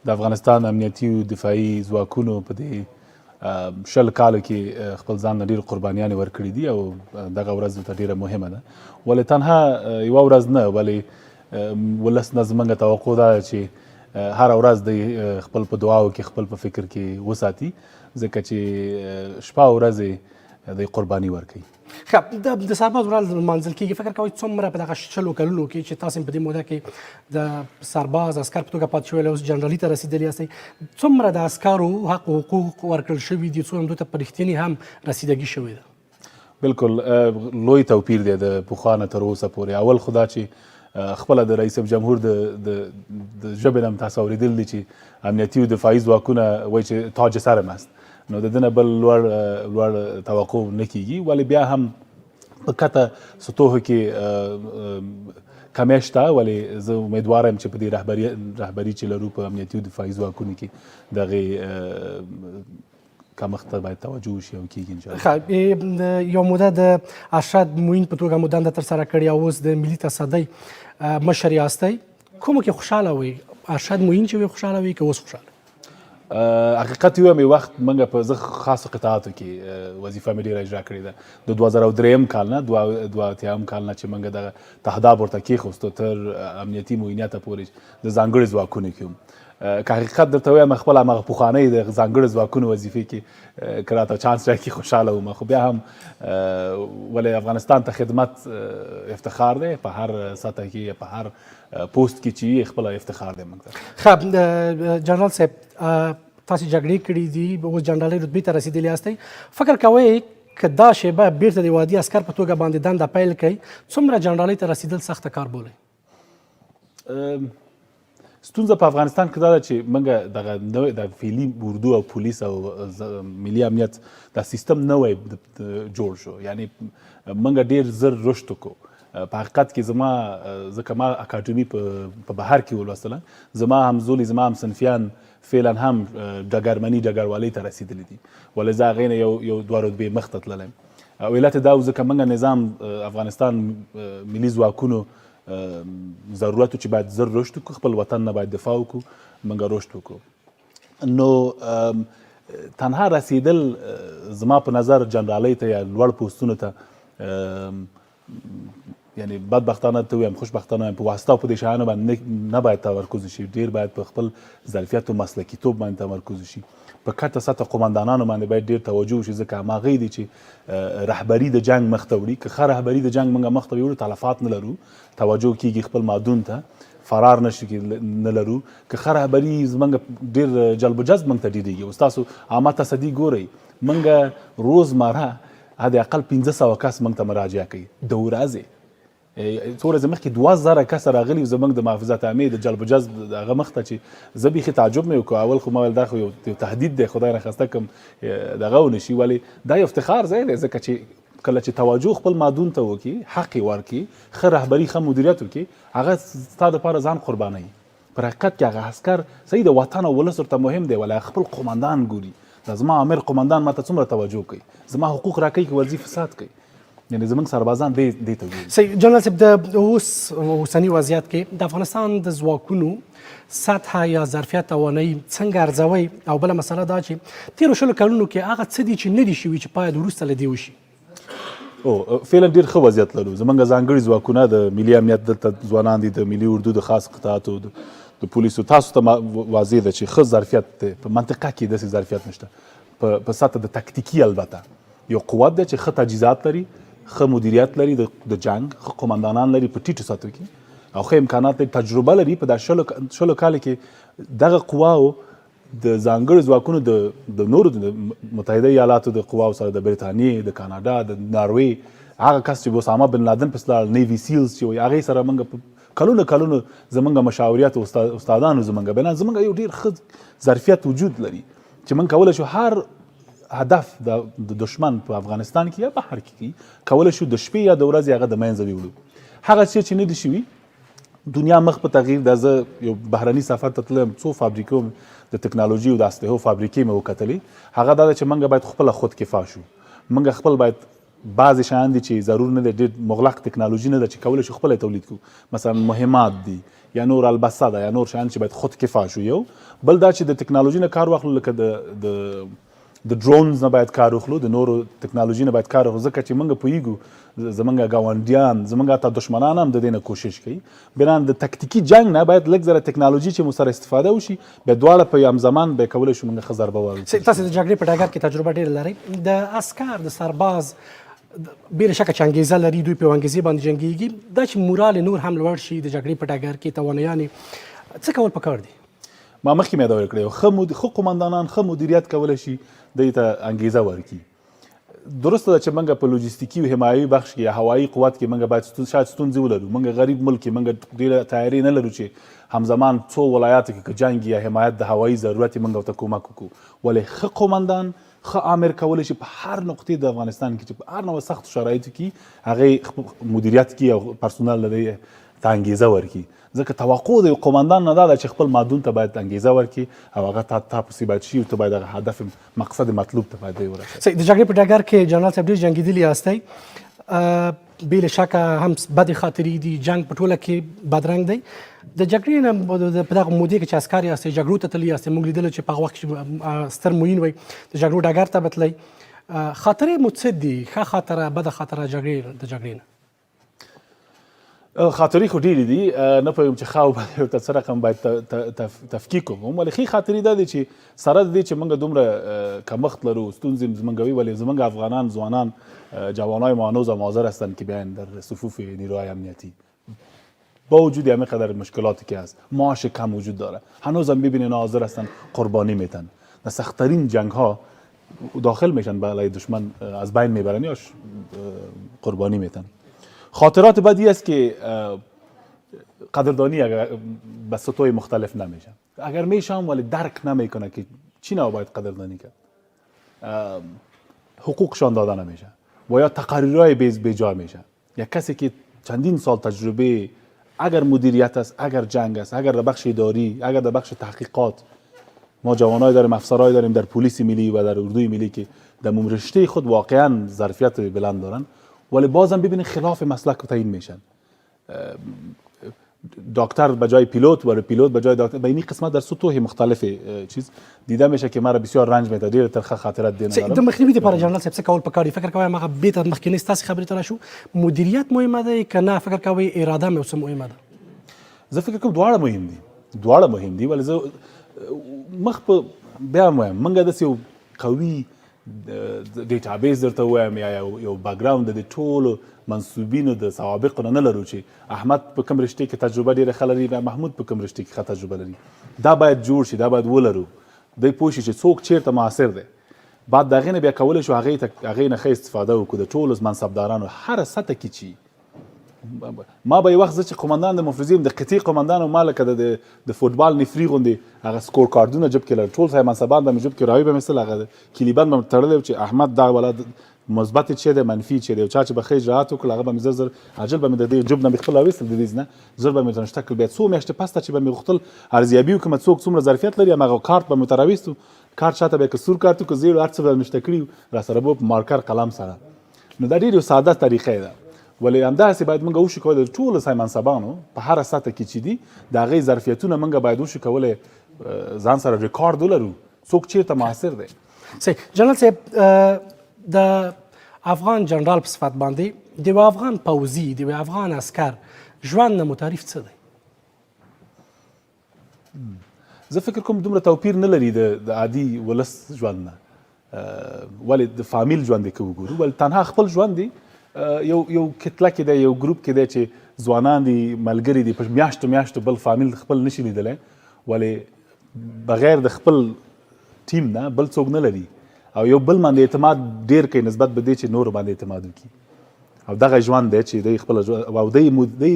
د افغانستان امنیتي او دفاعي ځواکونو په دې 10 کالو کې خپل ځان نه ډېر قربانیانې ورکړي دي او دغه ورځ ورته ډېره مهمه ده. ولې تنها یوه ورځ نه، ولې ولس نه زموږ توقع ده چې هره ورځ د خپل په دعاو کې خپل په فکر کې وساتي، ځکه چې شپه او ورځې د قرباني ورکوي. ښه، د سرباز ورځ لمانځل کېږي. فکر کوئ څومره په دغه 10 کلونو کې چې تاسو په دې موده کې د سرباز عسکر په توګه پاتې شوی اوس جنرالي ته رسېدلي یاستئ، څومره د عسکرو حق او حقوق ورکړل شوي دي، څومره دوی ته په رښتینې هم رسیدګي شوې ده؟ بالکل لوی توپیر دی د پخوا نه تر اوسه پورې. اول خو دا چې خپله د رئیس جمهور د ژبې نه م تاسو اورېدل دي چې امنیتي او دفاعي ځواکونه وایي چې تاج سرم است، نو د ده نه بل لوړ توقع نه کېږي. ولې بیا هم په کته سطوحو کې کمی شته، ولې زه امیدواره یم چې په دې رهبري چې لرو په امنیتي او دفاعي ځواکونو کې دغې کمښت ته باید توجه وشي او کېږي انشاءالله. یو موده د ارشد معین په توګه مو دنده ترسره کړې او اوس د ملي تصدۍ مشر یاستئ. کومو کې خوشحاله وئ؟ ارشد معین چې وئ خوشحاله وئ که اوس خوشحاله؟ حقیقت یو مې وخت موږ په زه خاصو قطاعاتو کې وظیفه مې ډېره اجرا کړې ده. د 2003 کال نه 2008 کال نه چې موږ دغه تهداب ورته کېښوستو تر امنیتي معینیته پورې د ځانګړي ځواکونو کې وم. که حقیقت درته ووایم خپل همغه پخوانۍ د ځانګړو ځواکونو وظیفې کې که راته چانس راکړي خوشحاله وم، خو بیا هم ولې افغانستان ته خدمت افتخار دی، په هر سطح کې په هر پوسټ کې چې خپله افتخار دی موږ ته. ښه جنرال صاحب، تاسې جګړې کړي دي، اوس جنرالۍ رتبې ته رسېدلي یاستئ. فکر کوئ که دا شیبه بیرته د وادي عسکر په توګه باندې دنده پیل کړئ، څومره جنرالۍ ته رسېدل سخته کار بولئ؟ ستونزه په افغانستان کې دا ده چې موږ دغه نوی د فعلي اردو او پولیس او ملي امنیت دا سیستم نوی جوړ شو. یعنی موږ ډېر زر رشد وکړو. په حقیقت کې زما ځکه ما اکاډمي په بهر کې ولوستله، زما همزولي زما همصنفیان فعلا هم ډګرمني ډګروالۍ ته رسېدلي دي، ولې زه هغې نه یو دوه رتبې مخته تللی یم. علت یې دا و ځکه موږ نظام افغانستان ملي ځواکونو ضرورت و چې باید زر رشد وکړو، خپل وطن نه باید دفاع وکړو، موږ رشد وکړو. نو تنها رسېدل زما په نظر جنرالۍ ته یا لوړ پوستونو ته یعنی بدبختانه ته ویم خوشبختانه په واسطه او په دې شیانو باندې نه باید تمرکز وشي، ډېر باید په خپل ظرفیت او مسلکیتوب باندې تمرکز وشي. په کټه سطح قمندانانو باندې باید ډېر توجه وشي، ځکه هماغوی دي چې رهبري د جنګ مخ ته وړي. که ښه رهبري د جنګ موږ مخ ته وړو، تلفات نه لرو، توجه کېږي خپل مادون ته، فرار نه لرو. که ښه رهبري زموږ ډېر جلب و جذب موږ ته ډېرېږي. اوس تاسو عامه تصدي ګورئ، موږ روزمره حد اقل 500 کس موږ ته مراجعه کوي د ورځې. څو ورځې مخکې 2000 کس راغلي زموږ د محافظت عامې د جلب و جذب هغه مخ ته، چې زه بیخي تعجب مې وکړو. اول خو ما ویل دا خو یو تهدید دی، خدای نخواسته کوم دغه ونه شي. ولې دا یو افتخار ځای دی، ځکه چې کله چې توجه خپل مادون ته وکړي، حق یې ورکړي، ښه رهبري ښه مدیریت وکړي، هغه ستا دپاره ځان قربانوي. په حقیقت کې هغه عسکر صحیح د وطن او ولس ورته مهم دی، ولې خپل قمندان ګوري، دا زما امیر قمندان ماته څومره توجه کوي، زما حقوق راکوي که ورځي فساد کوي. یعنی زموږ سربازان دې ته ګوري. صحیح جنرال صاحب، د اوسني وضعیت کې د افغانستان د ځواکونو سطح یا ظرفیت توانایي څنګه ارزوئ؟ او بله مسله دا چې تېرو 10 کلونو کې هغه څه دي چې نه دي شوي چې باید وروسته له دې وشي؟ فعلا ډېر ښه وضعیت لرو. زموږ ځانګړي ځواکونه د ملي امنیت دلته ځوانان دي، د ملي اردو د خاص قطاعاتو د پولیسو، تاسو ته واضح ده چې ښه ظرفیت دی. په منطقه کې داسې ظرفیت نشته. په سطح د تکتیکي البته یو قوت دی چې ښه تجهیزات لري، ښه مدیریت لري د جنګ، ښه قمندانان لري په ټیټو سطحو کې، او ښه امکانات لري، تجربه لري. په دا 10 کال کې دغه قواو د ځانګړو ځواکونو د نورو متحده ایالاتو د قواو سره، د بریتانیې، د کاناډا، د ناروې، هغه کس چې اسامه بن لادن پسې لاړ، نیوي سیلز چې وایي، هغې سره موږ کلونه زموږ مشاوریت او استادانو زموږ بنا زموږ یو ډېر ښه ظرفیت وجود لري چې موږ کولی شو هر هدف د دشمن په افغانستان کې یا بهر کې کولی شو د شپې یا د ورځې هغه د منځه ویوړو. هغه څه چې نه دي شوي، دنیا مخ په تغییر ده. زه یو بهرني سفر ته تللی یم، څو فابریکو د تکنالوژي او د اسلحو فابریکې مې وکتلې. هغه دا ده چې موږ باید خپله خودکفا شو، موږ خپل باید بعضې شیان دي چې ضرور نه دی ډېر مغلق ټکنالوژي نه ده چې کولی شو خپله تولید کړو مثلا مهمات دي یا نور البسه ده یا نور شیان چې باید خود کفا شو یو بل دا چې د ټکنالوژي نه کار واخلو لکه د ډرونز نه باید کار واخلو د نورو ټکنالوژي نه باید کار واخلو ځکه چې موږ پوهیږو زموږ ګاونډیان زموږ حتی دشمنان هم د دې نه کوشش کوي بنان د تکتیکي جنګ نه باید لږ زره ټکنالوژي چې مو سره استفاده وشي بیا دواړه په یم زمان به کولی شو موږ ښه ضربه واورو. تاسو د جګړې په ډګر کې تجربه ډېره لرئ د عسکر د سرباز بې شکه چې انګیزه لري دوی په انګیزې باندې جنګیږي دا چې مورال نور هم لوړ شي د جګړې په ډګر کې توانایانې څه کول پکار دي؟ ما مخکې مې یادونه کړې ښه قمندانان ښه مدیریت کولی شي دوی ته انګیزه ورکړي درسته ده چې موږ په لوجستیکي او حمایوي بخش کې یا هوایي قوت کې موږ باید شاید ستونزې ولرو موږ غریب ملک کې موږ ډېره تیاري نه لرو چې همزمان څو ولایاتو کې که جنګ یا حمایت د هوایي ضرورت یې موږ ورته کومک وکړو ولې ښه قمندان ښه امر کولی شي په هر نقطې د افغانستان کې چې په هر نوع سختو شرایطو کې هغې مدیریت کړي او پرسونل لري ته انګیزه ورکړي ځکه توقع د یو قمندان نه دا ده چې خپل مادون ته باید انګیزه ورکړي او هغه تا پسې باید شي او ته باید هغه هدف مقصد مطلوب ته باید ورسوي. د جګړې په ډګر کې جنرال صاحب ډېر جنګېدلي یاستئ بې له شکه هم بدې خاطرې دي جنګ په ټوله کې بدرنګ دی د جګړې نه په دغه مودې کې چې عسکر یاستئ جګړو ته تللي یاستئ موږ لیدلو چې په هغه وخت کې ستر معین وی د جګړو ډګر ته به تلئ خاطرې مو څه دي ښه خاطره بده خاطره د جګړې نه؟ خاطرې خو ډېرې دي نه پوهېږم چې ښه او بد ورته څه رقم باید تفکیک وکړو ولې ښې خاطرې دا دی چې سره د دې چې موږ دومره کمښت لرو ستونزې زموږ وي ولې زموږ افغانان ځوانان جوانای ما هنوز هم حاضر هستند که بیاین در صفوف نیروهای امنیتی با وجود همه قدر مشکلاتی که هست معاش کم وجود داره هنوز هم ببینین حاضر هستن قربانی میتن در سخت‌ترین جنگ ها داخل میشن به علیه دشمن از بین میبرن یا قربانی میتن. خاطرات بدی است که قدردانی به سطوح مختلف نمیشه اگر میشم ولی درک نمیکنه که چی نباید باید قدردانی کرد حقوقشان داده نمیشه و یا تقاریرهای بیجا میشه یا کسی که چندین سال تجربه اگر مدیریت است اگر جنگ است اگر در بخش اداری اگر در بخش تحقیقات ما جوانای داریم افسرای داریم در پلیس ملی و در اردوی ملی که در رشته خود واقعا ظرفیت بلند دارن ولی بازم ببینید خلاف مسلک تعیین میشن دکتر به جای پیلوت و پیلوت به جای دکتر به این قسمت در سطوح مختلف چیز دیده میشه که مرا بسیار رنج میده ډیر ترخه خاطرات دینه د مخنیوي لپاره جنرال صاحب څه کول پکار فکر کوي هغه بیت مخکنی ستاسو خبرې تر شو مدیریت مهمه ده کنه فکر کوي اراده مې اوس مهمه ده زه فکر کوم دواړه مهم دي ولې زه مخ په بیا مهم منګه د یو قوي ډیټابیس درته وایم یا یو بیکګراوند د ټولو منسوبینو د سوابقو نه لرو چې احمد په کوم رشته کې تجربه ډیره ښه لري یا محمود په کوم رشته کې ښه تجربه لري دا باید جوړ شي دا باید ولرو دی پوه شي چې څوک چیرته معاصر دی بعد د هغې نه بیا کولی شو هغې نه ښه استفاده وکړو د ټولو منصبدارانو هره سطح کې چې ما به یو وخت زه چې قمندان د مفرزي د قطعي قمندان او ما لکه د فوټبال نفري غوندې هغه سکور کارډونه جب کې لرل ټول صاحب منصبان به مې جب کې راوي به مې هغه کلیبند به مې تړلی چې احمد دا ولد مثبت چی دی منفي چی دی او چا چې به ښه اجراات وکړل هغه به مې زر عاجل به مې د دې جب نه مې خپل راویستل د دې نه زر به مې ترنشته کړل بیا څو میاشتې پس ته چې به مې غوښتل ارزیابي وکړم څوک څومره ظرفیت لري هماغه کارت به مې ورته راویستو کارت شاته به یې که سور کارت و که زیړ هر څه به مې شته کړي راسره به په مارکر قلم سره نو دا ډېر یو ساده طریقه ده ولی همداسې باید موږ وشو کولی د ټولو صاحب منصبانو په هره سطح کې چې دي د هغې ظرفیتونه موږ باید وشو کولی ځان سره ریکارډ ولرو څوک چیرته معاصر دی. صحیح جنرال صاحب د افغان جنرال په صفت باندې د یو افغان پوځي د یو افغان عسکر ژوند نه مو تعریف څه دی؟ زه فکر کوم دومره توپیر نه لري د عادي ولس ژوند نه ولې د فامیل ژوند که وګورو ولې تنها خپل ژوند دی یو کتله کې دی یو ګروپ کې دی چې ځوانان دي ملګري دي په میاشتو میاشتو بل فامیل خپل نشي لیدلی ولې بغیر د خپل ټیم نه بل څوک نه لري او یو بل باندې اعتماد ډیر کوي نسبت به دې چې نور باندې اعتماد وکړي او دغه ژوند دی چې دی خپل او دی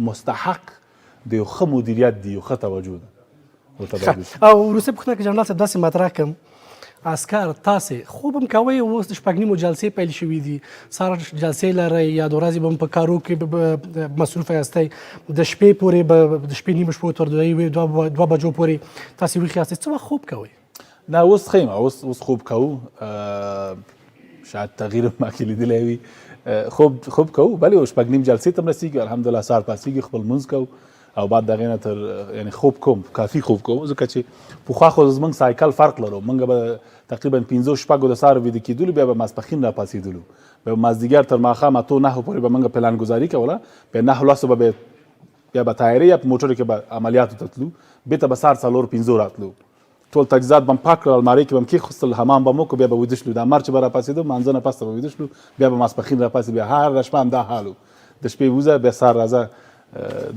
مستحق د یو ښه مدیریت دی یو ښه توجه ده او وروستۍ پوښتنه که جنرال صاحب داسې مطرح کړم عسکر تاسې خوب هم کوئ اوس د شپږ نیمو جلسې پیل شوي دي سهار جلسې لرئ یا د ورځې به هم په کارو کې مصروفه یاستئ د شپې پورې به د شپې نیمو شپو تر دوه بجو پورې تاسې ویښ یاستئ څه وخت خوب کوئ؟ نه اوس ښه یم اوس خوب کوو شاید تغییر ما کې لیدلی وي خوب کوو بلې او شپږ نیم جلسې ته هم رسېږي الحمدلله سهار پاڅېږي خپل لمونځ کوو او بعد د هغې نه تر یعنې خوب کوم کافي خوب کوم ځکه چې پخوا خو زموږ سایکل فرق لرو موږ به تقریبا 15 شپږو د سهار ویده کېدلو بیا به ماسپښین راپاڅېدلو بیا به مازدیګر تر ماښام 8 9 پورې به موږ پلان ګزاري کوله بیا 9 10 به بیا به تیارې یا په موټرو کې به عملیاتو ته تلو بېرته به سهار 4 5 راتلو ټول تجهیزات به م پاک کړل المارۍ کې به م کېښوستل حمام به م وکړو بیا به ویده شلو د مار چې به راپاڅېدو مانځه نه پسته به ویده شلو بیا به ماسپښین راپاڅېد بیا هره شپه همدا حال و د شپې وځه بیا سهار راځه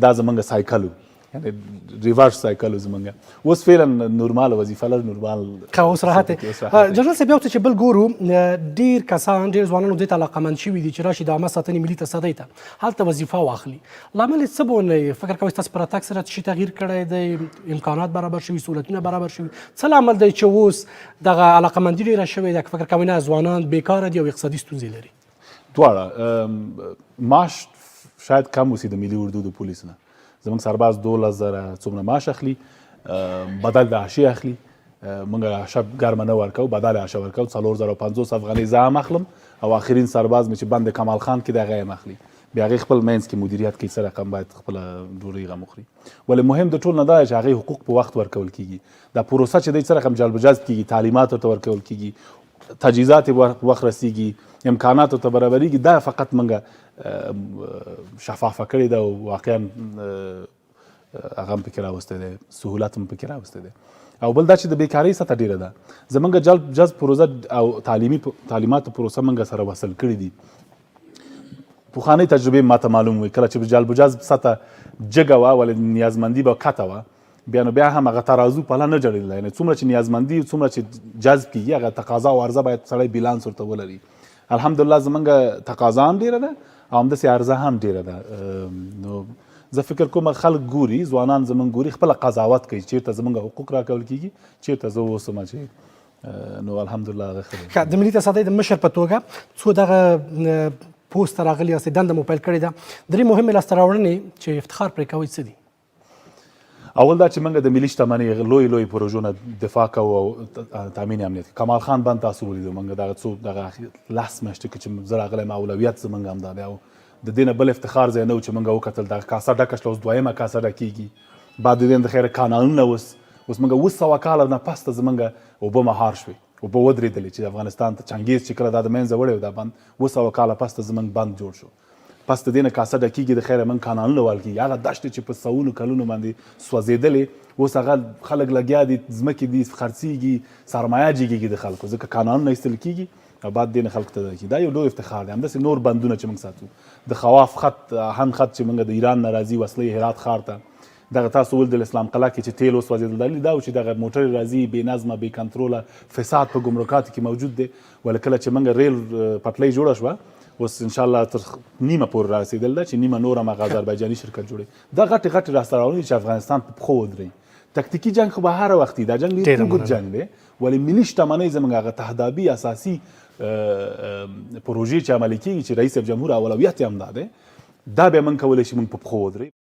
دا زمونږ سایکل و یعنې ریورس سایکل و زمونږ اوس فعلا نورمال وظیفه لرو نورمال اوس راحت دی جنرال صاحب یو څه چې بل ګورو ډېر کسان ډېر ځوانانو دې ته علاقمند شوي دي چې راشي د عامه ساتنې ملي تصدۍ ته هلته وظیفه واخلي لامل یې څه به ونه فکر کوئ ستاسو په راتګ سره څه شي تغییر کړی دی امکانات برابر شوي سهولتونه برابر شوي څه لامل دی چې اوس دغه علاقمندي ډېره شوې ده که فکر کوئ نه ځوانان بیکاره دي او اقتصادي ستونزې لري دواړه معاش شاید کم اوسي د ملي اردو د پولیس نه زموږ سرباز 12,000 څومره معاش اخلي بدل د عاشې اخلي موږ عاشه ګرمه نه ورکوو بدل عاشه ورکوو 4,500 افغانۍ زه هم اخلم او آخرین سرباز مې چې بند کمال خان کې دی هغه هم اخلي بیا هغې خپل منځ کې مدیریت کوي څه رقم باید خپله ډوډۍ غم وخوري ولې مهم د ټول نه دا چې هغې حقوق په وخت ورکول کېږي دا پروسه چې دی څه رقم جلب جذب کېږي تعلیمات ورته ورکول کېږي تجهیزات یې وخت رسیږي امکانات ورته برابرېږي دا فقط موږ شفافه کړې ده او واقعا هغه هم پکې راوستی دی سهولت هم پکې راوستی دی او بل دا چې د بیکارۍ سطحه ډېره ده زموږ جلب جذب پروژه او تعلیماتو پروسه موږ سره وصل کړي دي پخوانۍ تجربې ماته معلوم وي کله چې جلب و جذب سطحه جګه وه ولې نیازمندي به کته وه بیا هم هغه ترازو پهله نه جوړېدله یعنې څومره چې نیازمندي څومره چې جذب کېږي هغه تقاضا او عرضه باید سړی بیلانس ورته ولري الحمدلله زموږ تقاضا هم ډېره ده او همداسې عرضه هم ډېره ده نو زه فکر کوم خلک ګوري ځوانان زموږ ګوري خپله قضاوت کوي چېرته زموږ حقوق راکول کېږي چېرته زه اوسم چې نو الحمدلله هغه ښه دی د ملي تصدۍ د مشر په توګه څو دغه پوسټ ته راغلي یاستئ دنده مو پیل کړې ده درې مهمې لاسته راوړنې چې افتخار پرې کوئ څه دي اول دا چې موږ د ملي شتمنۍ لوی پروژو نه دفاع کوو او تامین امنیت کمال خان بند تاسو ولیدو موږ دغه څو دغه 10 میاشتې کې چې زه راغلی یم اولویت زموږ همدا دی او د دې نه بل افتخار ځای نه و چې موږ وکتل دغه کاسه ډکه شوه اوس دویمه کاسه ډکېږي بعد د دې د خیره کانالونه اوس موږ 200 کاله نه پسته زموږ اوبه مهار شوې اوبه ودرېدلې چې افغانستان ته چنګیز چې کله دا د منځه وړی و دا بند 200 کاله پسته زموږ بند جوړ شو پس د دې نه کاسه ډکېږي د خیره موږ کانالونه وال کېږي هغه دښتې چې په سوونو کلونو باندې سوځېدلې اوس هغه خلک لګیا دي ځمکې دي خرڅېږي سرمایه جګېږي د خلکو ځکه کانالونه ایستل کېږي او بعد دې نه خلکو ته درکېږي دا یو لوی افتخار دی همداسې نور بندونه چې موږ ساتو د خواف خط هن خط چې موږ د ایران نه راځي وسلې هرات ښار ته دغه تاسو ولید اسلام قلعه کې چې تیل وسوځېدل دلیل دا و چې دغه موټرې راځي بې نظمه بې کنټروله فساد په ګمرکاتو کې موجود دی ولې کله چې موږ ریل پټلۍ جوړه شوه اوس انشاءالله تر نیمه پورې رارسېدل ده چې نیمه نور هم هغه آذربایجاني شرکت جوړوي دا غټې لاسته راوړنې چې افغانستان په پښو ودرېږي تکتیکي جنگ خو به هر وخت دا جنگ ډېر اوږد جنگ دی ولې ملي شتمنۍ زموږ هغه تهدابي اساسي پروژې چې عملي کېږي چې رئیس جمهور اولویت یې همدا دی دا بیا موږ کولی شي موږ په پښو ودرېږو